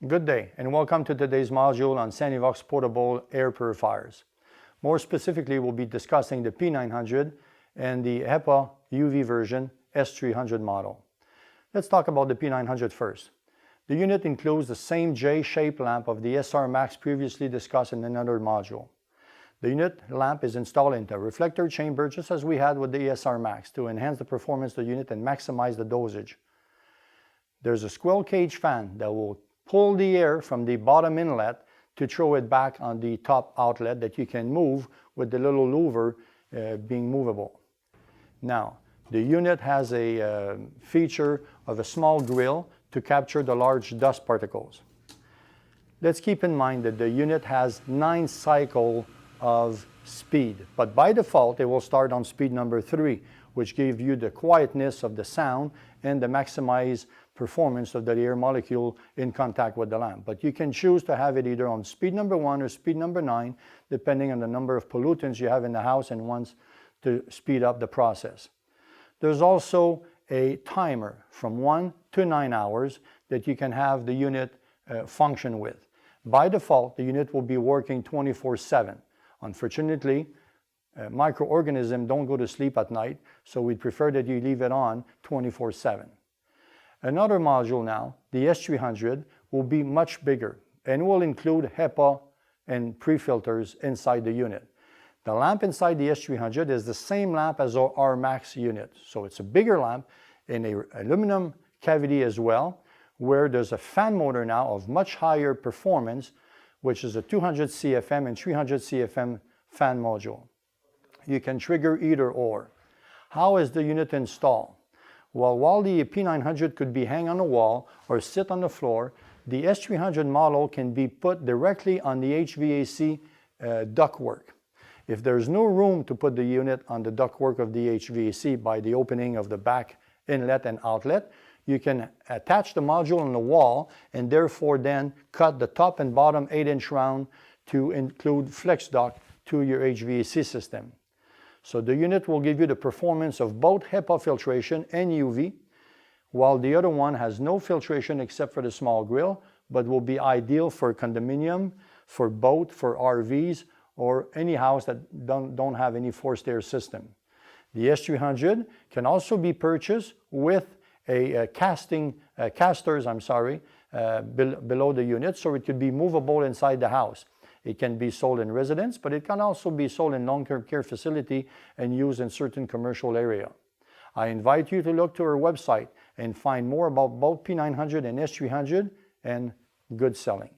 Good day and welcome to today's module on Sanuvox portable air purifiers. More specifically, we'll be discussing the P900 and the HEPA UV version S300 model. Let's talk about the P900 first. The unit includes the same J-shaped lamp of the SR Max previously discussed in another module. The unit lamp is installed into a reflector chamber just as we had with the SR Max to enhance the performance of the unit and maximize the dosage. There's a squirrel cage fan that will pull the air from the bottom inlet to throw it back on the top outlet that you can move with the little louver being movable. Now, the unit has a feature of a small grill to capture the large dust particles. Let's keep in mind that the unit has 9 cycles of speed, but by default it will start on speed number 3, which gives you the quietness of the sound and the maximized performance of the air molecule in contact with the lamp. But you can choose to have it either on speed number 1 or speed number 9, depending on the number of pollutants you have in the house and wants to speed up the process. There's also a timer from 1 to 9 hours that you can have the unit function with. By default, the unit will be working 24/7. Unfortunately, microorganisms don't go to sleep at night, so we prefer that you leave it on 24/7. Another module now, the S300, will be much bigger and will include HEPA and pre-filters inside the unit. The lamp inside the S300 is the same lamp as our R-Max unit, so it's a bigger lamp in an aluminum cavity as well, where there's a fan motor now of much higher performance, which is a 200 CFM and 300 CFM fan module. You can trigger either or. How is the unit installed? Well, while the P900 could be hung on a wall or sit on the floor, the S300 model can be put directly on the HVAC ductwork. If there's no room to put the unit on the ductwork of the HVAC by the opening of the back inlet and outlet, you can attach the module on the wall and therefore then cut the top and bottom 8-inch round to include flex duct to your HVAC system. So the unit will give you the performance of both HEPA filtration and UV, while the other one has no filtration except for the small grill, but will be ideal for condominium, for boat, for RVs, or any house that don't have any forced air system. The S300 can also be purchased with casters below the unit, so it could be movable inside the house. It can be sold in residence, but it can also be sold in long-term care facility and used in certain commercial area. I invite you to look to our website and find more about both P900 and S300, and good selling.